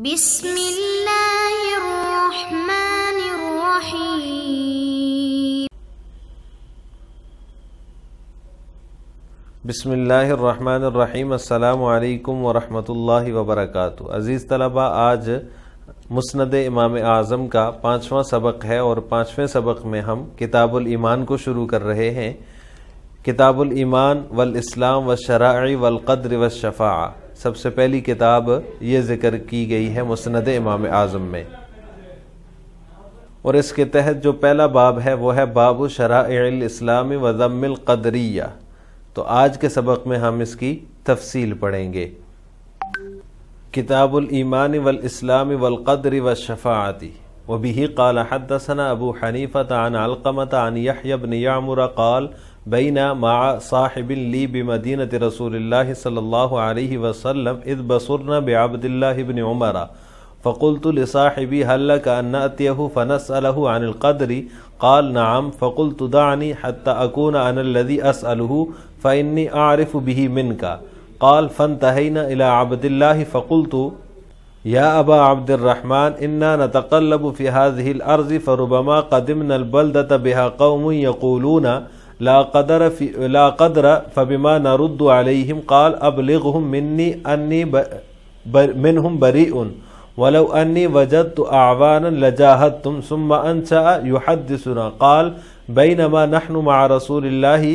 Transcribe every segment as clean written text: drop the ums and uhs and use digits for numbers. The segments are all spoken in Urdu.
بسم اللہ الرحمن الرحیم۔ بسم اللہ الرحمن الرحیم۔ السلام علیکم ورحمۃ اللہ وبرکاتہ۔ عزیز طلبہ، آج مسند امام اعظم کا 5واں سبق ہے اور 5ویں سبق میں ہم کتاب الایمان کو شروع کر رہے ہیں۔ کتاب الایمان والاسلام والشرائع والقدر والشفاعہ، سب سے پہلی کتاب یہ ذکر کی گئی ہے مسند امام اعظم میں، اور اس کے تحت جو پہلا باب ہے وہ ہے باب شرائع الاسلام و ذم القدریہ۔ تو آج کے سبق میں ہم اس کی تفصیل پڑھیں گے۔ کتاب الایمان والاسلام والقدر والشفاعة، وبه قال حدثنا ابو حنیفة عن علقمة عن يحيى بن يعمر قال بينا مع صاحب لي بمدينة رسول الله صلى الله عليه وسلم إذ بصرنا بعبد الله بن عمر فقلت لصاحبي هل لك أن نأتيه فنسأله عن القدر؟ قال نعم، فقلت دعني حتى أكون أنا الذي أسأله فإني أعرف به منك۔ قال فانتهينا إلى عبد الله فقلت يا أبا عبد الرحمن إنا نتقلب في هذه الأرض فربما قدمنا البلدة بها قوم يقولون لا قدر فبما نرد عليهم؟ قال أبلغهم مني أني منهم بريء ولو أني وجدت أعوانا لجاهدتم۔ ثم أنشأ يحدثنا قال بينما نحن مع رسول الله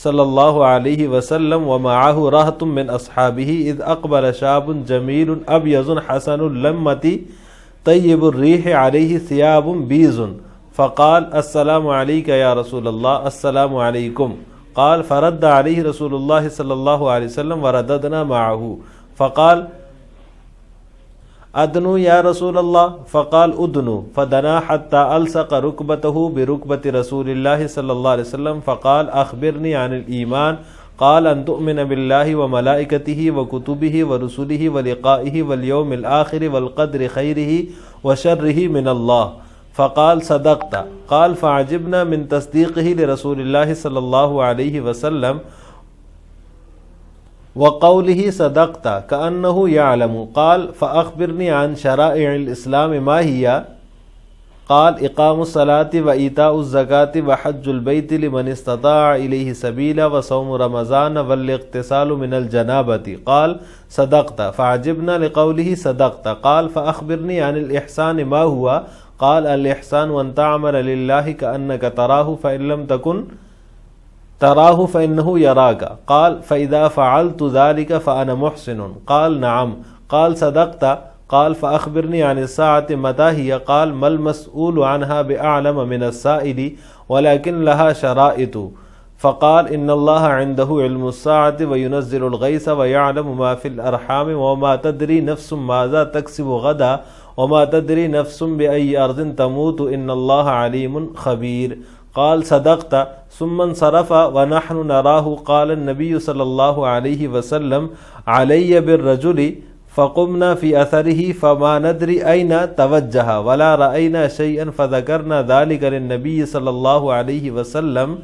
صلی اللہ علیہ وسلم ومعه رہط من اصحابه اذ اقبل شاب جمیل ابیض حسن اللمة طیب الریح علیہ ثیاب بیض فقال السلام علیک یا رسول اللہ۔ السلام علیکم۔ قال فرد علیہ رسول اللہ صلی اللہ علیہ وسلم ورددنا معه فقال ادنو یا رسول اللہ، فقال ادنو، فدنا حتى الصق ركبته بركبة رسول الله صلی اللہ علیہ وسلم فقال اخبرنی عن الایمان۔ قال ان تؤمن بالله وملائکته وكتبه ورسله ولقائه واليوم الآخر والقدر خيره وشره من الله۔ فقال صدقت۔ قال فعجبنا من تصديقه لرسول الله صلی اللہ علیہ وسلم وقوله صدقت كأنه يعلم۔ قال فأخبرني عن شرائع الإسلام ما هي؟ قال إقام الصلاة وإيتاء الزكاة وحج البيت لمن استطاع إليه سبيلا وصوم رمضان والاغتسال من الجنابة۔ قال صدقت۔ فعجبنا لقوله صدقت۔ قال فأخبرني عن الإحسان ما هو؟ قال الإحسان أن تعمل لله كأنك تراه فإن لم تكن تراه فإنه يراك۔ قال فإذا فعلت ذلك فأنا محسن۔ قال نعم۔ قال صدقت۔ قال فأخبرني عن الساعة متى هي؟ قال ما المسؤول عنها بأعلم من السائل ولكن لها شرائط۔ فقال إن الله عنده علم الساعة وينزل الغيث ويعلم ما في الأرحام وما تدري نفس ماذا تكسب غدا وما تدري نفس بأي أرض تموت إن الله عليم خبير۔ قال صدقت۔ ثم انصرف ونحن نراه قال النبي صلى الله عليه وسلم علي بالرجل فقمنا في أثره فما ندري أين توجه ولا رأينا شيئا فذكرنا ذلك للنبي صلى الله عليه وسلم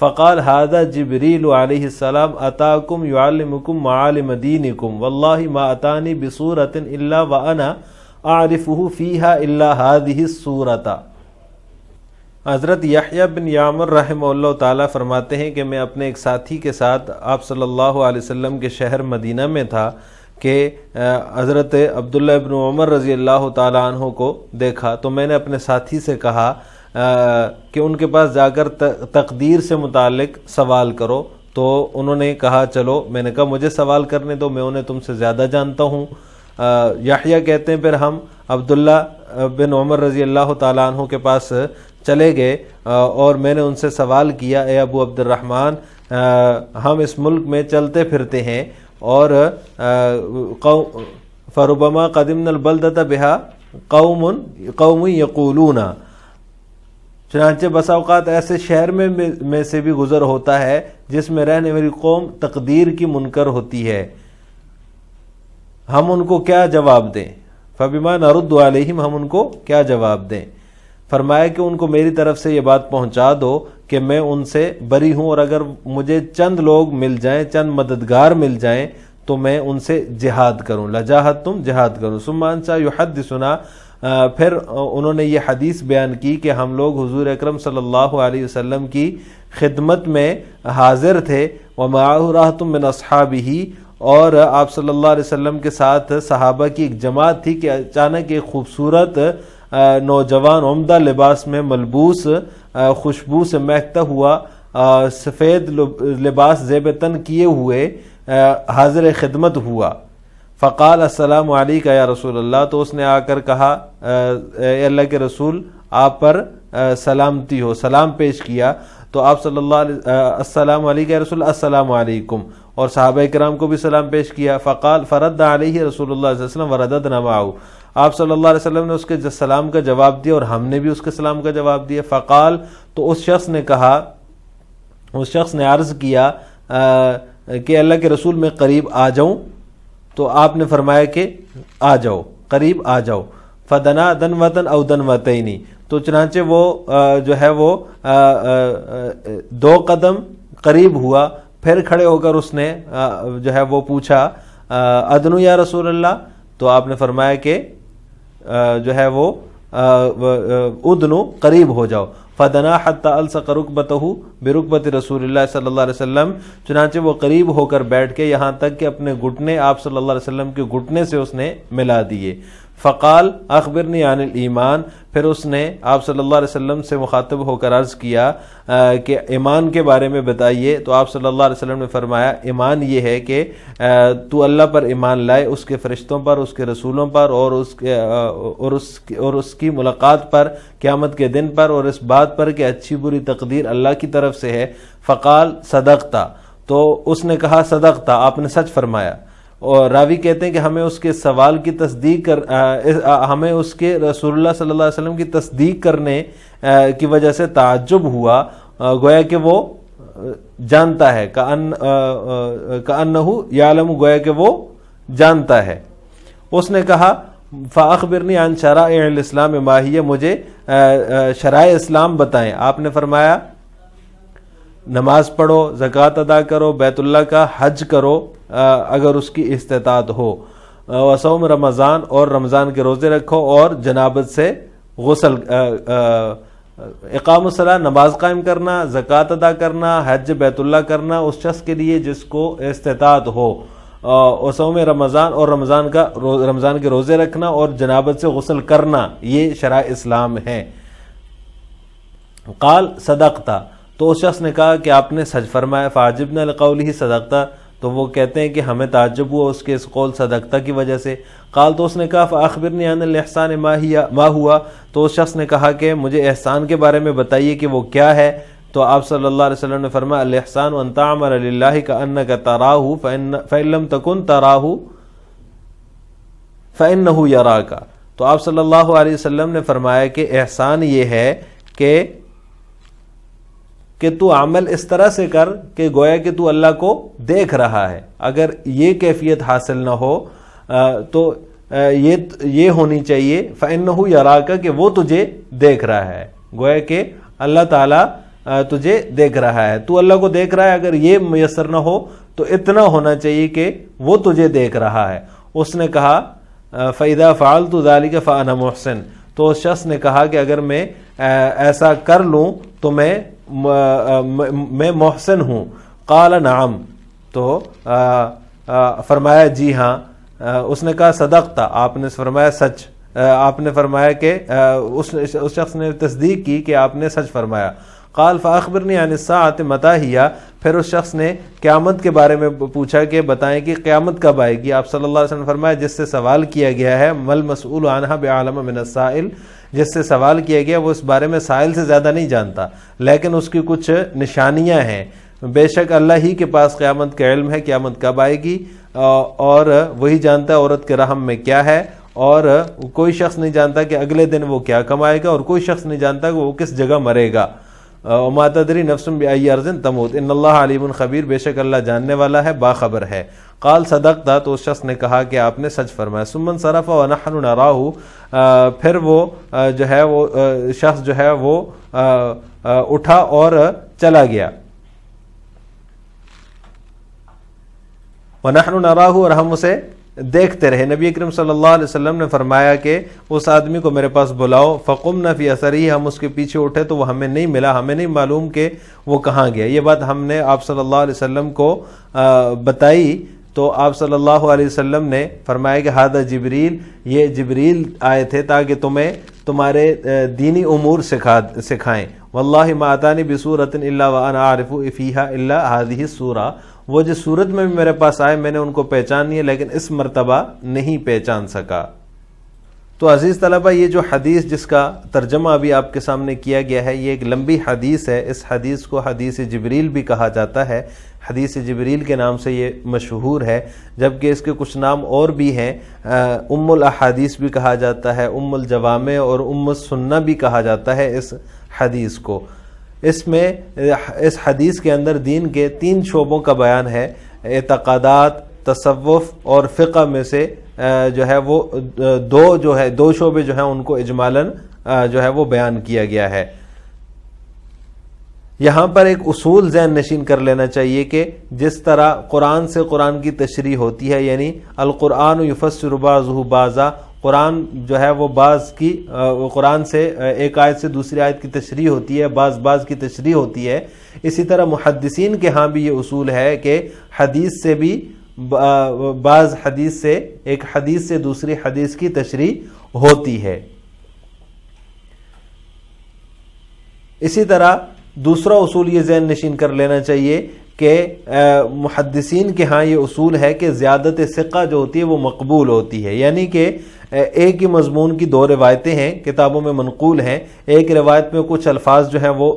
فقال هذا جبريل عليه السلام أتاكم يعلمكم معالم دينكم والله ما أتاني بسورة إلا وأنا أعرفه فيها إلا هذه السورة۔ حضرت یحییٰ بن یعمر رحمہ اللہ تعالیٰ فرماتے ہیں کہ میں اپنے ایک ساتھی کے ساتھ آپ صلی اللہ علیہ وسلم کے شہر مدینہ میں تھا کہ حضرت عبداللہ ابن عمر رضی اللہ تعالیٰ عنہ کو دیکھا، تو میں نے اپنے ساتھی سے کہا کہ ان کے پاس جا کر تقدیر سے متعلق سوال کرو، تو انہوں نے کہا چلو۔ میں نے کہا مجھے سوال کرنے دو، میں انہیں تم سے زیادہ جانتا ہوں۔ یحییٰ کہتے ہیں پھر ہم عبداللہ بن عمر رضی اللہ تعالیٰ عنہ کے پاس چلے گئے اور میں نے ان سے سوال کیا، اے ابو عبد الرحمن، ہم اس ملک میں چلتے پھرتے ہیں اور فربما قدمنا البلدة بها قوم یقولون، چنانچہ بسا اوقات ایسے شہر میں سے بھی گزر ہوتا ہے جس میں رہنے والی قوم تقدیر کی منکر ہوتی ہے، ہم ان کو کیا جواب دیں؟ فبما نرد علیہم، ہم ان کو کیا جواب دیں؟ فرمایا کہ ان کو میری طرف سے یہ بات پہنچا دو کہ میں ان سے بری ہوں، اور اگر مجھے چند لوگ مل جائیں، چند مددگار مل جائیں تو میں ان سے جہاد کروں، لجاہد تم جہاد کروں۔ ثم انسا یحدثنا، پھر انہوں نے یہ حدیث بیان کی کہ ہم لوگ حضور اکرم صلی اللہ علیہ وسلم کی خدمت میں حاضر تھے، ومعہ رہۃ من اصحابہ، اور آپ صلی اللہ علیہ وسلم کے ساتھ صحابہ کی ایک جماعت تھی کہ اچانک ایک خوبصورت نوجوان عمدہ لباس میں ملبوس، خوشبو سے مہکتا ہوا، سفید لباس زیب تن کیے ہوئے حاضر خدمت ہوا۔ فقال السلام علیکہ یا رسول اللہ، تو اس نے آ کر کہا اے اللہ کے رسول آپ پر سلامتی ہو، سلام پیش کیا۔ تو آپ صلی اللہ علیہ السلام علیکہ یا رسول اللہ، السلام علیکم، اور صحابہ کرام کو بھی سلام پیش کیا۔ فقال فرد علیہ رسول اللہ صلی اللہ علیہ وسلم ورددنا معه، آپ صلی اللہ علیہ وسلم نے اس کے سلام کا جواب دیا اور ہم نے بھی اس کے سلام کا جواب دیا۔ فقال، تو اس شخص نے کہا، اس شخص نے عرض کیا کہ اللہ کے رسول میں قریب آ جاؤں؟ تو آپ نے فرمایا کہ آ جاؤ، قریب آ جاؤ۔ فدنا دنوتن او دنوتینی، تو چنانچہ وہ جو ہے وہ 2 قدم قریب ہوا، پھر کھڑے ہو کر اس نے جو ہے وہ پوچھا ادنو یا رسول اللہ، تو آپ نے فرمایا کہ جو ہے وہ ادنو قریب ہو جاؤ۔ فدنا حتی الصق رکبتہ برکبت رسول اللہ صلی اللہ علیہ وسلم، چنانچہ وہ قریب ہو کر بیٹھ کے یہاں تک کہ اپنے گھٹنے آپ صلی اللہ علیہ وسلم کے گھٹنے سے اس نے ملا دیے۔ فقال اخبرنی عن الایمان، پھر اس نے آپ صلی اللہ علیہ وسلم سے مخاطب ہو کر عرض کیا کہ ایمان کے بارے میں بتائیے۔ تو آپ صلی اللہ علیہ وسلم نے فرمایا ایمان یہ ہے کہ تو اللہ پر ایمان لائے، اس کے فرشتوں پر، اس کے رسولوں پر، اور اس کی ملاقات پر، قیامت کے دن پر، اور اس بات پر کہ اچھی بری تقدیر اللہ کی طرف سے ہے۔ فقال صدقتا، تو اس نے کہا صدقتا، آپ نے سچ فرمایا۔ اور راوی کہتے ہیں کہ ہمیں اس کے سوال کی تصدیق ہمیں اس کے رسول اللہ صلی اللہ علیہ وسلم کی تصدیق کرنے کی وجہ سے تعجب ہوا، گویا کہ وہ جانتا ہے، کأنہ یعلم، گویا کہ وہ جانتا ہے۔ اس نے کہا فاخبرنی عن شرائع الاسلام ما ہی، مجھے شرائع اسلام بتائیں۔ آپ نے فرمایا نماز پڑھو، زکوٰۃ ادا کرو، بیت اللہ کا حج کرو اگر اس کی استطاعت ہو، وصوم رمضان، اور رمضان کے روزے رکھو، اور جنابت سے غسل، اقام الصلاۃ، نماز قائم کرنا، زکوٰۃ ادا کرنا، حج بیت اللہ کرنا اس شخص کے لیے جس کو استطاعت ہو، وصوم رمضان، اور رمضان کے روزے رکھنا، اور جنابت سے غسل کرنا، یہ شرائع اسلام ہیں۔ قال صدقتا، تو اس شخص نے کہا کہ آپ نے سچ فرمایا۔ فعجبنا لقولہ صدقتا، تو وہ کہتے ہیں کہ ہمیں تعجب ہوا اس کے اس قول صدقتا کی وجہ سے۔ قال، تو اس نے کہا فاخبرنی عن الاحسان ما ہوا، تو اس شخص نے کہا کہ مجھے احسان کے بارے میں بتائیے کہ وہ کیا ہے۔ تو آپ صلی اللہ علیہ وسلم نے فرمایا الاحسان ان تعمل للہ کأنک تراہ فإن لم تکن تراہ فإنہ یراک۔ تو آپ صلی اللہ علیہ وسلم نے فرمایا کہ احسان یہ ہے کہ تو عمل اس طرح سے کر کہ گویا کہ تو اللہ کو دیکھ رہا ہے۔ اگر یہ کیفیت حاصل نہ ہو تو یہ ہونی چاہیے فإنہ یراک، کہ وہ تجھے دیکھ رہا ہے، گویا کہ اللہ تعالیٰ تجھے دیکھ رہا ہے، تو اللہ کو دیکھ رہا ہے۔ اگر یہ میسر نہ ہو تو اتنا ہونا چاہیے کہ وہ تجھے دیکھ رہا ہے۔ اس نے کہا فإذا فعلت ذلك فأنا محسن، تو اس شخص نے کہا کہ اگر میں ایسا کر لوں تو میں محسن ہوں۔ قال نعم، تو فرمایا جی ہاں۔ اس نے کہا صدقتا، آپ نے فرمایا سچ، آپ نے فرمایا کہ اس شخص نے تصدیق کی کہ آپ نے سچ فرمایا۔ قال فاخبرنی عن الساعۃ متى ہی، پھر اس شخص نے قیامت کے بارے میں پوچھا کہ بتائیں کہ قیامت کب آئے گی۔ آپ صلی اللہ علیہ وسلم نے فرمایا جس سے سوال کیا گیا ہے مل مسئول عنہا بعلم من السائل، جس سے سوال کیا گیا وہ اس بارے میں سائل سے زیادہ نہیں جانتا، لیکن اس کی کچھ نشانیاں ہیں۔ بے شک اللہ ہی کے پاس قیامت کا علم ہے، قیامت کب آئے گی، اور وہی جانتا ہے عورت کے رحم میں کیا ہے، اور کوئی شخص نہیں جانتا کہ اگلے دن وہ کیا کمائے گا، اور کوئی شخص نہیں جانتا کہ وہ کس جگہ مرے گا۔ وما تدری نفس بأی ارض تموت ان اللہ علیم خبیر، بے شک اللہ جاننے والا ہے، باخبر ہے۔ قال صدقتا، تو اس شخص نے کہا کہ آپ نے سچ فرمایا۔ ثم انصرف ونحن نراہ، پھر وہ جو ہے وہ شخص جو ہے وہ اٹھا اور چلا گیا۔ وَنَحْنُ نَرَاهُ، اور ہم اسے دیکھتے رہے. نبی اکرم صلی اللہ علیہ وسلم نے فرمایا کہ اس آدمی کو میرے پاس بلاؤ. فَقُمْنَا فِي أَثَرِهِ، ہم اس کے پیچھے اٹھے تو وہ ہمیں نہیں ملا، ہمیں نہیں معلوم کہ وہ کہاں گیا. یہ بات ہم نے آپ صلی اللہ علیہ وسلم کو بتائی تو آپ صلی اللہ علیہ وسلم نے فرمایا کہ ہذا جبریل، یہ جبریل آئے تھے تاکہ تمہیں تمہارے دینی امور سکھائیں. واللہ ما اتانی بسورۃ الا وانا اعرف فیہا الا هذه السورہ، وہ جس صورت میں بھی میرے پاس آئے میں نے ان کو پہچان لیا لیکن اس مرتبہ نہیں پہچان سکا. تو عزیز طلبہ، یہ جو حدیث جس کا ترجمہ ابھی آپ کے سامنے کیا گیا ہے، یہ ایک لمبی حدیث ہے. اس حدیث کو حدیث جبریل بھی کہا جاتا ہے، حدیث جبریل کے نام سے یہ مشہور ہے، جبکہ اس کے کچھ نام اور بھی ہیں. ام الاحادیث بھی کہا جاتا ہے، ام الجوامع اور ام السنہ بھی کہا جاتا ہے اس حدیث کو. اس حدیث کے اندر دین کے 3 شعبوں کا بیان ہے. اعتقادات، تصوف اور فقہ میں سے جو ہے وہ دو شعبے جو ہیں ان کو اجمالاً جو ہے وہ بیان کیا گیا ہے. یہاں پر ایک اصول ذہن نشین کر لینا چاہیے کہ جس طرح قرآن سے قرآن کی تشریح ہوتی ہے، یعنی القرآن یفسر بعضہ بعضا، قرآن جو ہے وہ قرآن سے ایک آیت سے دوسری آیت کی تشریح ہوتی ہے، بعض کی تشریح ہوتی ہے. اسی طرح محدثین کے ہاں بھی یہ اصول ہے کہ حدیث سے بھی ایک حدیث سے دوسری حدیث کی تشریح ہوتی ہے. اسی طرح دوسرا اصول یہ ذہن نشین کر لینا چاہیے کہ محدثین کے ہاں یہ اصول ہے کہ زیادت ثقہ جو ہوتی ہے وہ مقبول ہوتی ہے. یعنی کہ ایک ہی مضمون کی 2 روایتیں ہیں، کتابوں میں منقول ہیں. ایک روایت میں کچھ الفاظ جو ہیں وہ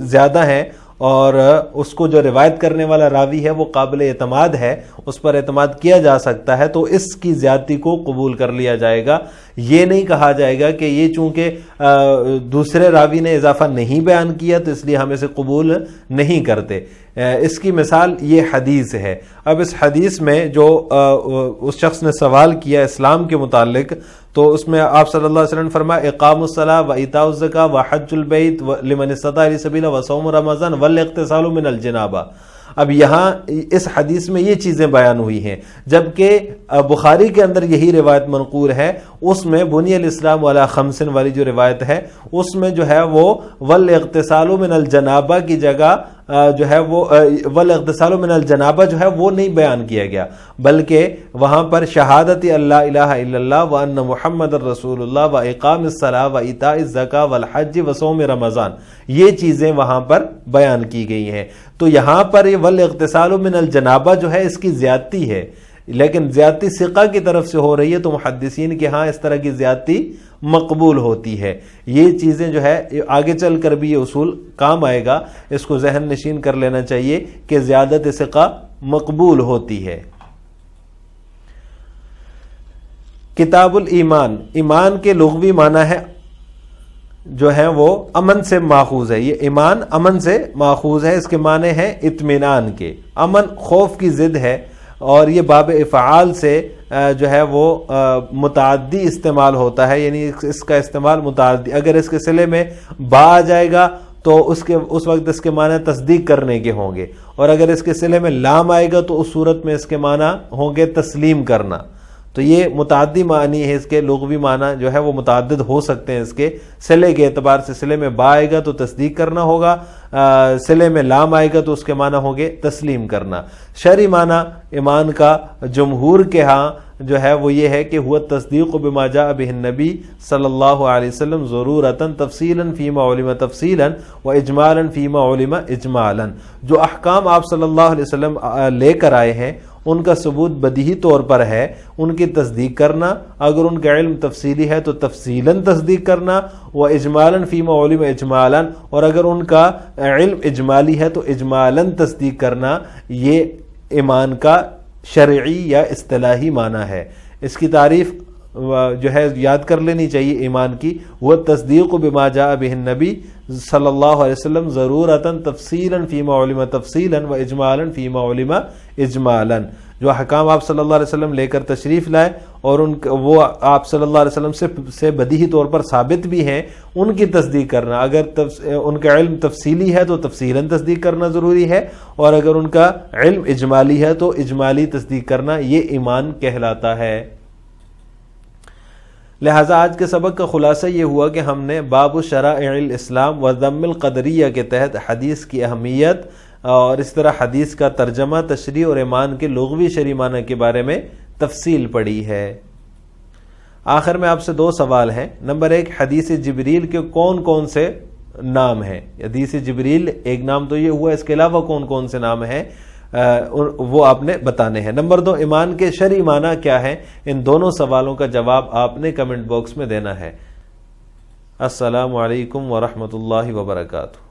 زیادہ ہیں اور اس کو جو روایت کرنے والا راوی ہے وہ قابل اعتماد ہے، اس پر اعتماد کیا جا سکتا ہے، تو اس کی زیادتی کو قبول کر لیا جائے گا. یہ نہیں کہا جائے گا کہ یہ چونکہ دوسرے راوی نے اضافہ نہیں بیان کیا تو اس لیے ہم اسے قبول نہیں کرتے. اس کی مثال یہ حدیث ہے. اب اس حدیث میں جو اس شخص نے سوال کیا اسلام کے متعلق، تو اس میں آپ صلی اللہ علیہ وسلم نے فرمایا اقام الصلاۃ و ایتاء الزکاۃ و حج البیت لمن استطاع الیہ سبیلا و صوم رمضان والاغتسال من الجنابہ. اب یہاں اس حدیث میں یہ چیزیں بیان ہوئی ہیں، جبکہ بخاری کے اندر یہی روایت منقول ہے. اس میں بنی الاسلام علی 5 والی جو روایت ہے اس میں جو ہے وہ والاغتسال من الجنابہ کی جگہ جو ہے وہ والاغتسال من الجنابہ جو ہے وہ نہیں بیان کیا گیا، بلکہ وہاں پر شہادت اللہ الہ الا اللہ وان محمد الرسول اللہ و اقام الصلاۃ و ایتاء الزکاۃ والحج و صوم رمضان، یہ چیزیں وہاں پر بیان کی گئی ہیں. تو یہاں پر یہ والاغتسال من الجنابہ جو ہے اس کی زیادتی ہے، لیکن زیادتی ثقہ کی طرف سے ہو رہی ہے تو محدثین کے ہاں اس طرح کی زیادتی مقبول ہوتی ہے. یہ چیزیں جو ہے آگے چل کر بھی یہ اصول کام آئے گا، اس کو ذہن نشین کر لینا چاہیے کہ زیادت ثقہ مقبول ہوتی ہے. کتاب الایمان، ایمان کے لغوی معنی ہے جو ہے وہ امن سے ماخوذ ہے. یہ ایمان امن سے ماخوذ ہے، اس کے معنی ہیں اطمینان کے. امن خوف کی ضد ہے اور یہ باب افعال سے جو ہے وہ متعدی استعمال ہوتا ہے، یعنی اس کا استعمال متعدی. اگر اس کے صلے میں با آ جائے گا تو اس وقت اس کے معنی تصدیق کرنے کے ہوں گے، اور اگر اس کے صلے میں لام آئے گا تو اس صورت میں اس کے معنی ہوں گے تسلیم کرنا. تو یہ متعدی معنی ہے، اس کے لغوی معنی جو ہے وہ متعدد ہو سکتے ہیں. اس کے صلے کے اعتبار سے صلے میں با آئے گا تو تصدیق کرنا ہوگا، صلے میں لام آئے گا تو اس کے معنی ہوں گے تسلیم کرنا. شرعی معنی ایمان کا جمہور کے ہاں جو ہے وہ یہ ہے کہ ہوا تصدیق بما جاء بہ النبی صلی اللہ علیہ وسلم ضرورتاً تفصیلا فیما علم تفصیلا و اجمالا فیما علم اجمالا. جو احکام آپ صلی اللہ علیہ وسلم لے کر آئے ہیں ان کا ثبوت بدیہی طور پر ہے، ان کی تصدیق کرنا. اگر ان کا علم تفصیلی ہے تو تفصیلاً تصدیق کرنا، و اجمالاً فیما علم اجمالاً، اور اگر ان کا علم اجمالی ہے تو اجمالاً تصدیق کرنا. یہ ایمان کا شرعی یا اصطلاحی معنی ہے. اس کی تعریف جو ہے یاد کر لینی چاہیے ایمان کی. وہ تصدیق بما جاء بہ النبی صلی اللہ علیہ وسلم ضرورتاً تفصیلا فیما علم تفصیلا و اجمالا فیما علم اجمالا. جو احکام آپ صلی اللہ علیہ وسلم لے کر تشریف لائے اور وہ آپ صلی اللہ علیہ وسلم سے بدیہی طور پر ثابت بھی ہیں، ان کی تصدیق کرنا. اگر ان کا علم تفصیلی ہے تو تفصیلاً تصدیق کرنا ضروری ہے، اور اگر ان کا علم اجمالی ہے تو اجمالی تصدیق کرنا یہ ایمان کہلاتا ہے. لہٰذا آج کے سبق کا خلاصہ یہ ہوا کہ ہم نے باب شرائع الاسلام و ذم القدریہ کے تحت حدیث کی اہمیت اور اس طرح حدیث کا ترجمہ، تشریح اور ایمان کے لغوی شرعی معنی کے بارے میں تفصیل پڑھی ہے. آخر میں آپ سے 2 سوال ہیں. نمبر 1، حدیث جبریل کے کون کون سے نام ہیں؟ حدیث جبریل ایک نام تو یہ ہوا، اس کے علاوہ کون کون سے نام ہیں وہ آپ نے بتانے ہیں. نمبر 2، ایمان کے شرعی معنی کیا ہے؟ ان دونوں سوالوں کا جواب آپ نے کمنٹ باکس میں دینا ہے. السلام علیکم ورحمۃ اللہ وبرکاتہ.